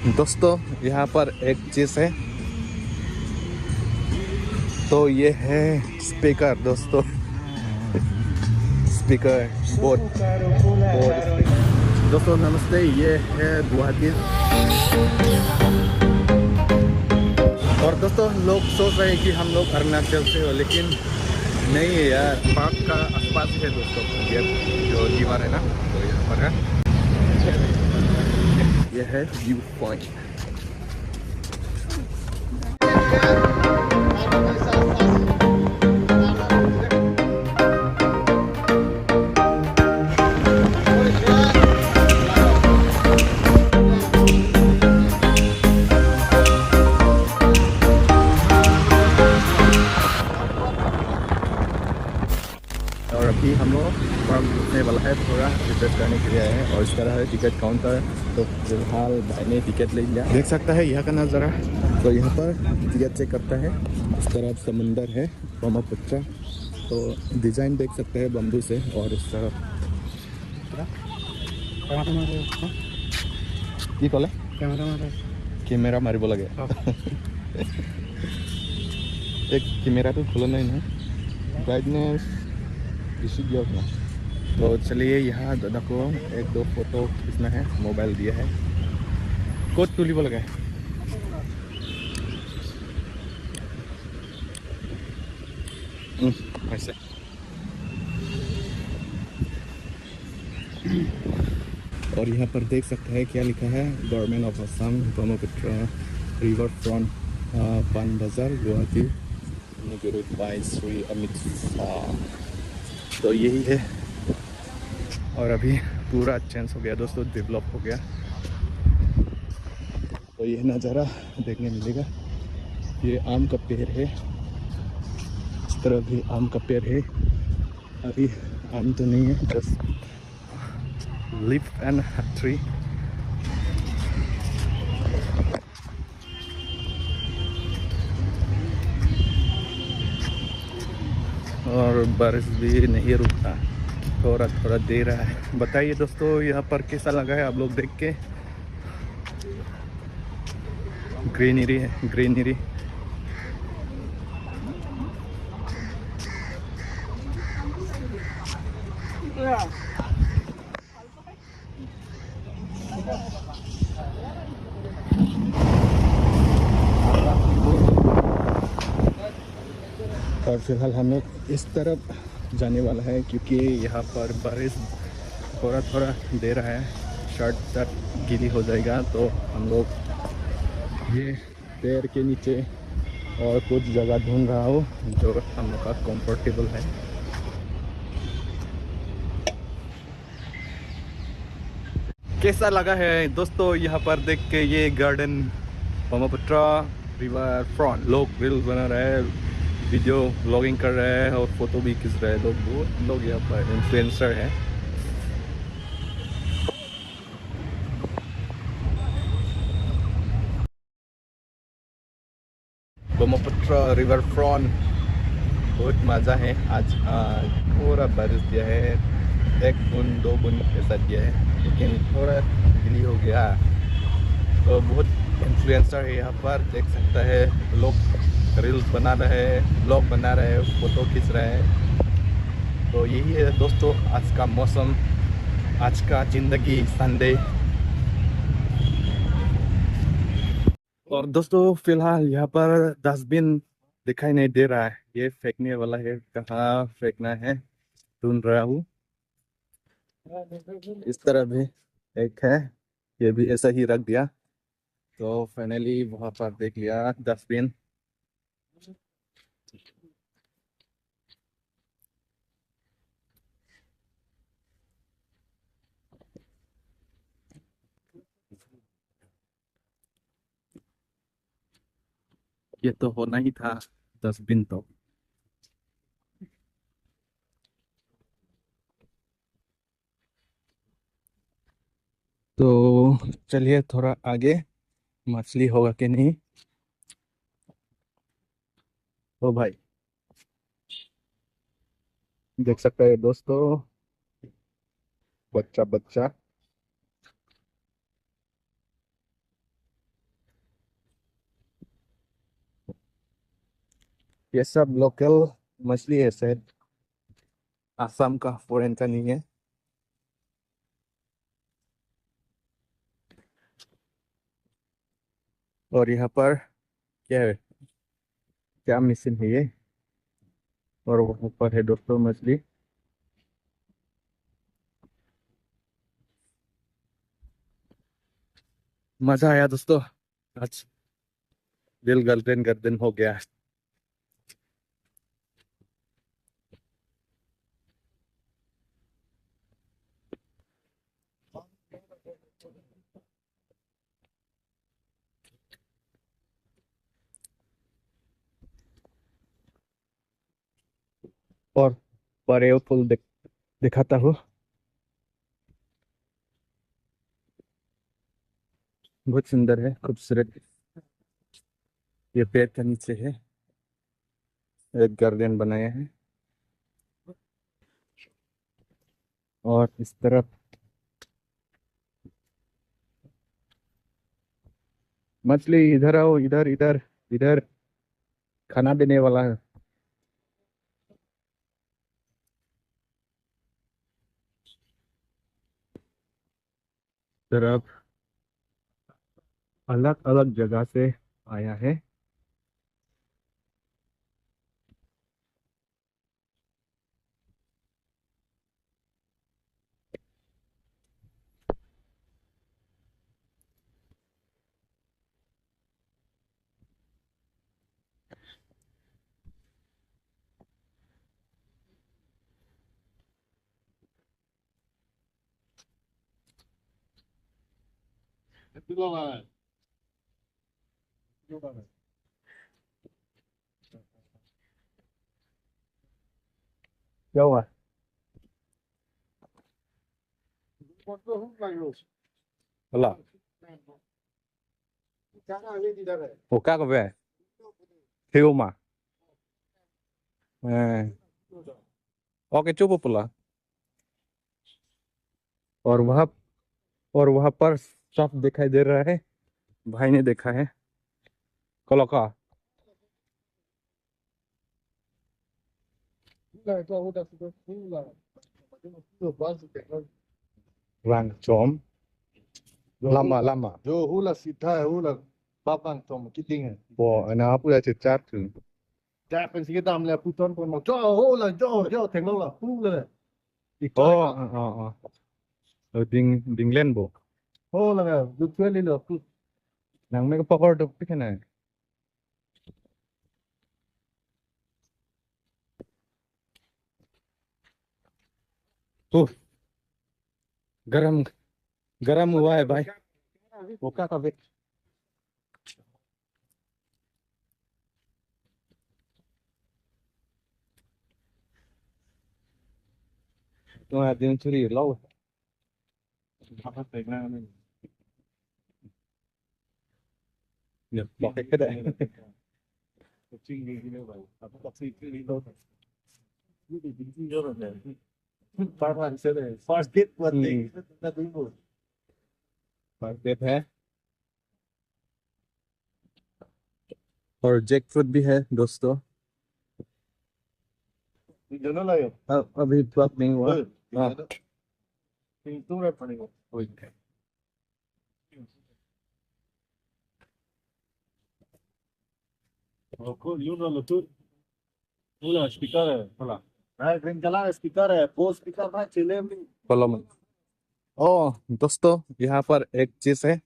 दोस्तों यहाँ पर एक चीज़ है, तो ये है स्पीकर दोस्तों। स्पीकर बोट बोट दोस्तों नमस्ते, ये है गुवाहाटी। और दोस्तों लोग सोच रहे हैं कि हम लोग अरुणाचल से हो, लेकिन नहीं है यार, पार्क का आसपास है दोस्तों। ये जो दीवार है ना, तो यहाँ पर है, ये है व्यू पॉइंट। और अभी हम लोग पार्क घूमने वाला है, थोड़ा रिसर्च करने के लिए आए हैं। और इस तरह है टिकट काउंटर, तो फिलहाल भाई ने टिकट ले लिया। देख सकता है यहाँ का नज़ारा, तो यहाँ पर टिकट चेक करता है। इस तरफ समुंदर है ब्रह्मपुत्र, तो डिज़ाइन देख सकते हैं बम्बू से। और इस तरफ কি ক'লে কেমেৰা মাৰিব লাগে। এই কেমেৰাটো খোলা নাই নহয়, ब्राइटनेस इसी दिया अपना। तो चलिए यहाँ दादा को एक दो फोटो खींचना है, मोबाइल दिया है। कोट तुलिब लगे ऐसे। और यहाँ पर देख सकते हैं क्या लिखा है, government of Assam Brahmaputra river front पान बाजार गुवाहाटी inaugurated by श्री अमित शाह। तो यही है। और अभी पूरा चेंज हो गया दोस्तों, डेवलप हो गया। तो ये नज़ारा देखने मिलेगा। ये आम का पेड़ है, इस तरह भी आम का पेड़ है। अभी आम तो नहीं है, जस्ट लीफ एंड ट्री। और बारिश भी नहीं रुकता, थोड़ा थोड़ा दे रहा है। बताइए दोस्तों यहाँ पर कैसा लगा है आप लोग देख के। ग्रीनरी है, ग्रीनरी। और फिलहाल हम लोग इस तरफ जाने वाला है, क्योंकि यहाँ पर बारिश थोड़ा थोड़ा दे रहा है, शर्ट तक गीली हो जाएगा। तो हम लोग ये पेड़ के नीचे और कुछ जगह ढूंढ रहा हूँ जो हम लोग का कंफर्टेबल है। कैसा लगा है दोस्तों यहाँ पर देख के ये गार्डन ब्रह्मपुत्र रिवर फ्रंट? लोग रील बना रहे हैं, वीडियो ब्लॉगिंग कर रहे हैं और फोटो भी खींच रहे हैं लोग। बहुत लोग यहाँ पर इन्फ्लुएंसर हैं। ब्रह्मपुत्र रिवर फ्रंट बहुत मज़ा है। आज थोड़ा बारिश दिया है, एक बूंद दो बूंद ऐसा दिया है, लेकिन थोड़ा गिली हो गया। तो बहुत इन्फ्लुएंसर है यहाँ पर, देख सकता है लोग रील्स बना रहे हैं, ब्लॉग बना रहे हैं, फ़ोटो खींच रहे हैं। तो यही है दोस्तों आज का मौसम, आज का ज़िंदगी संडे। और दोस्तों फिलहाल यहाँ पर डस्टबिन दिखाई नहीं दे रहा है, ये फेंकने वाला है, कहाँ फेंकना है ढूंढ रहा हूँ। इस तरह भी एक है, ये भी ऐसा ही रख दिया। तो फाइनली वहां पर देख लिया डस्टबिन। ये तो होना ही था डस्टबिन तो। तो चलिए थोड़ा आगे, मछली होगा कि नहीं। तो भाई देख सकते हैं दोस्तों, बच्चा बच्चा। ये सब लोकल मछली है शायद, आसाम का, फॉरेन का नहीं है। और यहाँ पर क्या है, क्या मिशन है ये, और वहाँ पर है दोस्तों मछली। मजा आया दोस्तों, आज दिल गर्दन गर्दन हो गया। और बड़े फूल दिखाता हूँ, बहुत सुंदर है, खूबसूरत। ये पेड़ के नीचे है, एक गार्डन बनाया है। और इस तरफ मछली, इधर आओ, इधर इधर इधर, खाना देने वाला है। तरफ अलग अलग जगह से आया है। क्या हुआ? Hola. Ủa cá có về? Thiêu mà. À. Oke cukup pula. और वहाँ और वहाँ पर साफ दिखाई दे रहा है, भाई ने देखा है। Kalau kah? Rang chom. Lama lama. जो हुला सीधा है हुला पापा तो किटिंग है Bo, ana apa dah cecap tu? แจะเป็นสีดำเลยผู้ต้นคนบอกจ่อโหละจ่อจ่อแทงเราละพูเลยอีกจ่อ Oh, ding ding len bo. โหละไงดูเพื่อนเลยเหรอพู Nang may kapakor tu pikan na. गरम गरम हुआ है भाई, वो क्या कभी। तो दिन चुरी लो apa pegang ini nhập bỏ cái đấy kucing gini bang apa taksi ini lo ini di sini juga nih parang sih first date buat ding na dulu और पेप है, और जैक फ्रूट भी है दोस्तों। दोनों लायो अभी प्लग नहीं हुआ। हाँ तुम रख पड़ेगा cool, you know tú. Hola, speaker है hola मैं ड्रिंक चला स्पीकर है वो स्पीकर ना चले भी फॉलो में। ओ दोस्तों, यहाँ पर एक चीज है,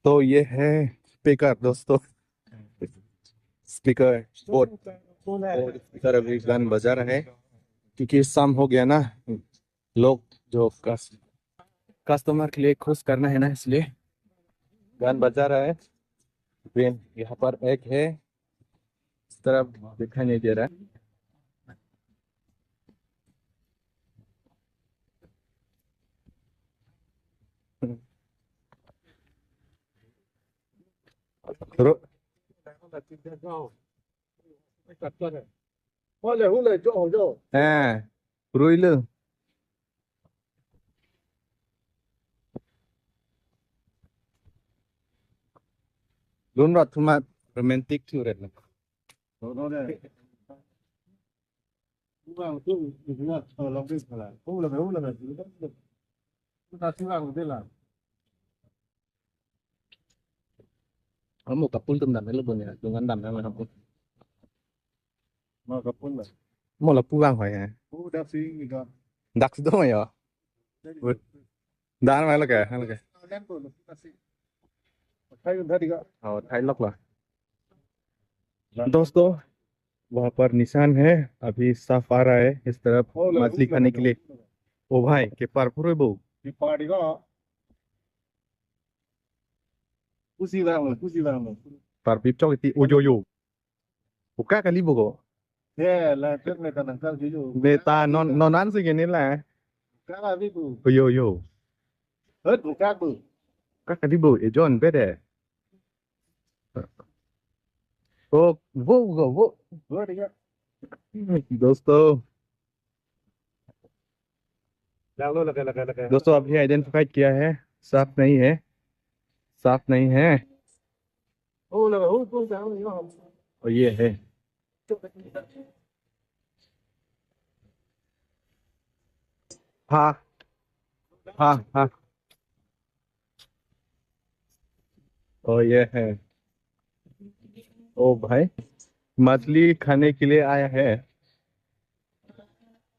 तो ये है स्पीकर दोस्तों, स्पीकर और स्पीकर अभी गान बजा रहा है, क्योंकि शाम हो गया ना, लोग जो कस्टमर के लिए खुश करना है ना, इसलिए गान बजा रहा है। पेन यहाँ पर एक है, इस तरफ दिखाई नहीं दे रहा है। रो Hola, hola, yo. à ruồi lư luôn rồi, nhưng mà romantic tour là nó đây chúng ta cứ đừng nhá lòng tin là không là chúng ta chúng ta tên là ở một cặp pun tâm đầm đấy lúc này đường anh đầm đó mà không mà gặp quân là một là pu vang hỏi à đáp sĩ người ta đặc đó mày à đá mày là kẻ hay là kẻ đáp rồi đáp sĩ thấy con thấy đi cả thái lóc là दोस्तों वहां पर निशान है अभी साफ आ रहा है इस तरफ मछली खाने के लिए ओ भाई के पार पूरे बो đi qua đi có pusi vàng par bip cho ti o yo yo o ka ka libo ko thế là trước người ta làm sao chứ dù beta non nan sự cái này là cá là ví dụ o yo yo hết của cá bự ka ka libo e john bede o wo vừa đi cả दोस्तों đang luôn là cái दोस्तों अभी identify किया है साफ नहीं है ô là ô con sao này không और ये है हाँ हाँ और ये है ओ भाई मछली खाने के लिए आया है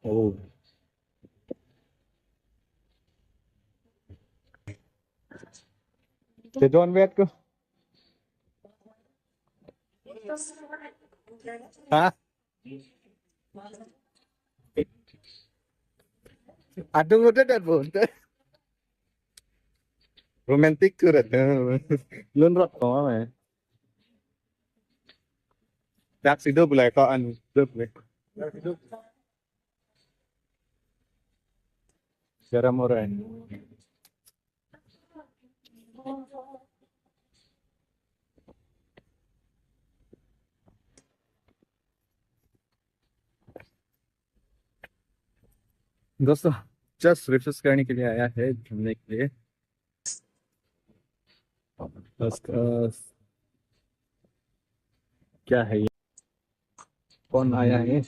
ओ ते जॉन वेट को हाँ aduh udah dah bonte romantic tuh luôn rất có mà taxi đớp lại có ăn đớp này garam हो रहा है दोस्तों जस्ट रिफ्रेश करने के लिए आया है घूमने के लिए बस क्या है ये कौन आया है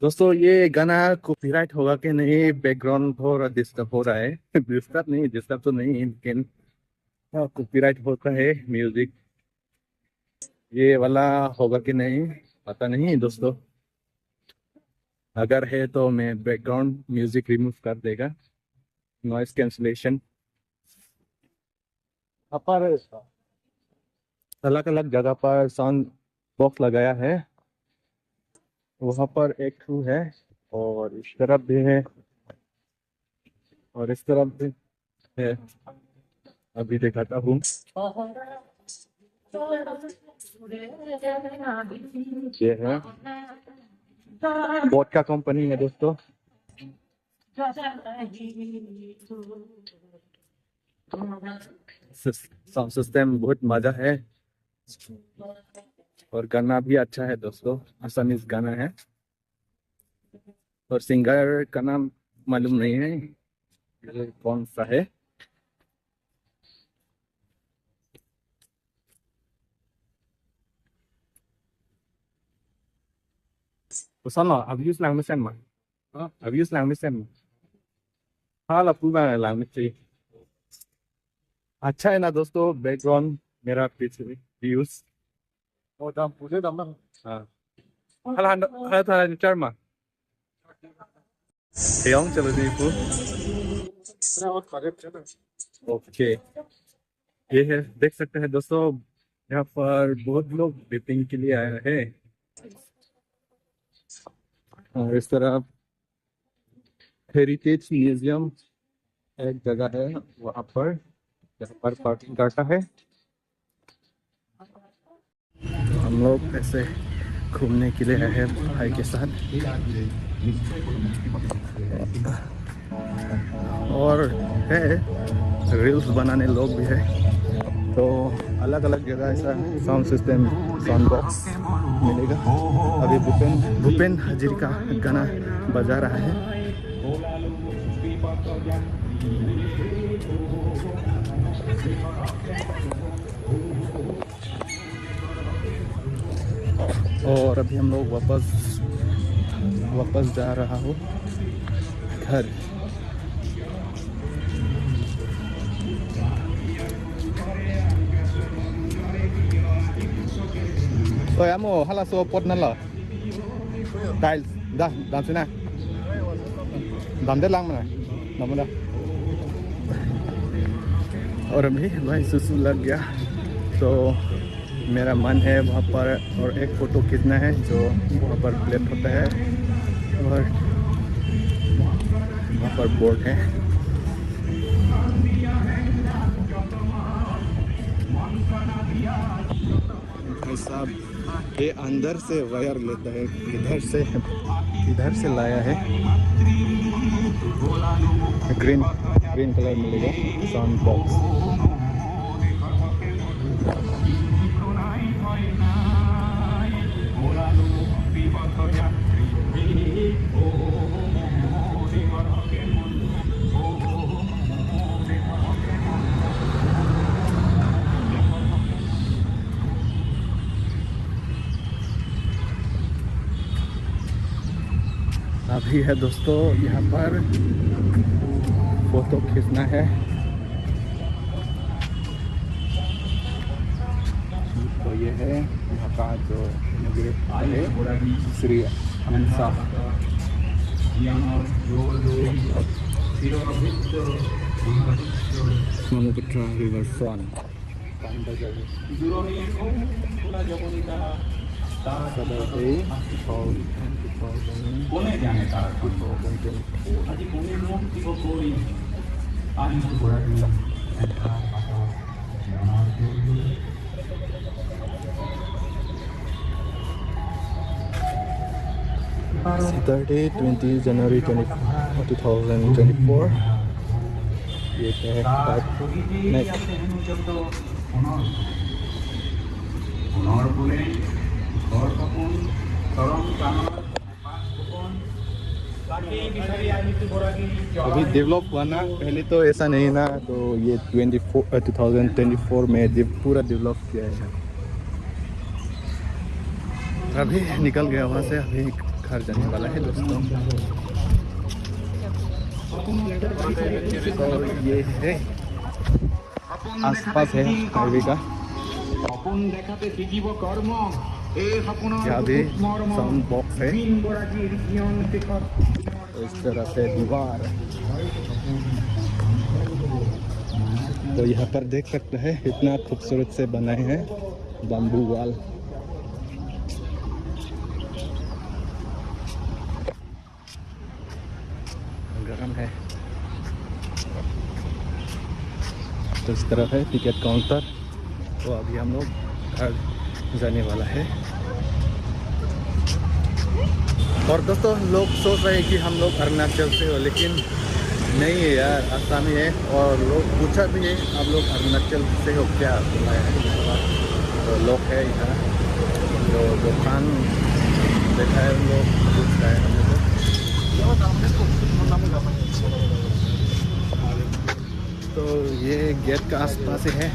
दोस्तों ये गाना कॉपीराइट होगा कि नहीं बैकग्राउंड थोड़ा डिस्टर्ब हो रहा है डिस्टर्ब तो नहीं लेकिन कॉपीराइट होता है म्यूजिक ये वाला होगा कि नहीं पता नहीं दोस्तों अगर है तो मैं बैकग्राउंड म्यूजिक रिमूव कर देगा नॉइस कैंसलेशन अलग अलग जगह पर साउंड बॉक्स लगाया है वहां पर एक टू है और इस तरफ भी है और इस तरफ भी है अभी दिखाता हूँ ये है बोट का कंपनी है दोस्तों साउंड सिस्टम बहुत मजा है और गाना भी अच्छा है दोस्तों असमीज गाना है और सिंगर का नाम मालूम नहीं है कौन सा है Sana, abuse lang mới xem mà. Abuse lang mới xem mà. हाँ लपू में lang में चाहिए. अच्छा है ना दोस्तों बैकग्राउंड मेरा पीछे व्यूज. đâm पूरे đâm đó हाँ. हला था चार mà. Tiếng चलो दी पू. ओके. ये है देख सकते हैं दोस्तों यहाँ पर बहुत लोग डिपिंग के लिए आए हैं. और इस तरह हेरिटेज म्यूजियम एक जगह है वहाँ पर जहाँ पर पार्किंग करता है हम लोग ऐसे घूमने के लिए आए हैं भाई के साथ और है रील्स बनाने लोग भी है तो अलग अलग जगह ऐसा साउंड सिस्टम साउंड बॉक्स मिलेगा अभी भूपेन हाजिरी का गाना बजा रहा है और अभी हम लोग वापस जा रहा हूँ घर। Oi, amo, hala so pot nan lo. Tiles, dah, dam sini. Dam deh lang mana? Dam mana? और अभी भाई सुसु लग गया, तो मेरा मन है वहाँ पर और एक फ़ोटो खींचना है जो वहाँ पर प्लेट होता है और वहाँ पर बोर्ड है। भाई साहब ये अंदर से वायर लेता है, इधर से लाया है। ग्रीन कलर मिलेगा साउंड बॉक्स। अभी है दोस्तों यहाँ पर फोटो खींचना है, तो ये है यहाँ का जो है Shri Hansa. Brahmaputra river front Saturday 20 January 2024। ये है अभी डेवलप हुआ ना, पहले तो ऐसा नहीं ना, तो ये 2024 में पूरा डेवलप किया है। अभी निकल गया वहाँ से, अभी घर जाने वाला है दोस्तों। तो ये है आसपास है हाईवे का, यहाँ भी साउंड बॉक्स है, इस तरह से दीवार। तो यहाँ पर देख सकते हैं इतना खूबसूरत से बनाए हैं बम्बू वाल। गरम है। तो इस तरफ है टिकट काउंटर। तो अभी हम लोग घर जाने वाला है। और दोस्तों लोग सोच रहे हैं कि हम लोग अरुणाचल से हो, लेकिन नहीं है यार, आसामी है। और लोग पूछा भी है आप लोग अरुणाचल से हो क्या, तो लोग है यहाँ जो दुकान देखा है, उन लोग पूछ रहे हैं हम लोग। तो ये गेट का आसपास ही है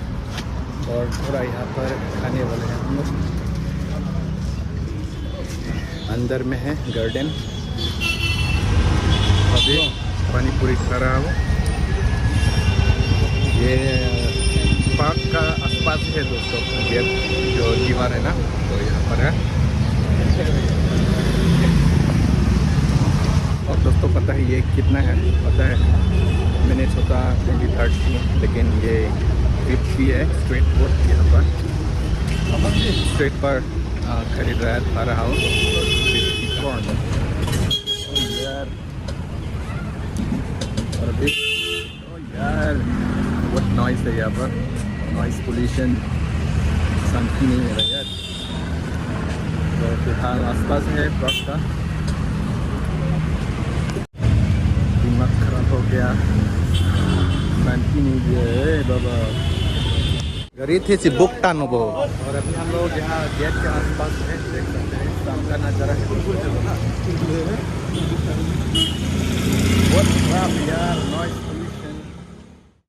और थोड़ा यहाँ पर खाने वाले हैं हम लोग। अंदर में है गार्डन। अभी पानी पूरी खा रहा हूँ। ये पार्क का आसपास है दोस्तों, गेट जो दीवार है ना, तो यहाँ पर है। और दोस्तों पता है ये कितना है, पता है मिनट होता 20-30, लेकिन ये 50 है। स्ट्रीट फूड यहाँ पर स्ट्रीट पर खरीद रहा हूँ। यार और अभी यार बहुत नॉइस है यहाँ पर, नॉइस पोल्यूशन शांति नहीं है यार। तो फिलहाल आसपास है ट्रक का, दिमाग खराब हो गया, शांति नहीं है बाबा। गरीब थे सी बुक टानो वो। और अभी हम लोग यहाँ गेट के आसपास है, देख सकते हैं शाम का नज़ारा है। What crap यार, नॉइस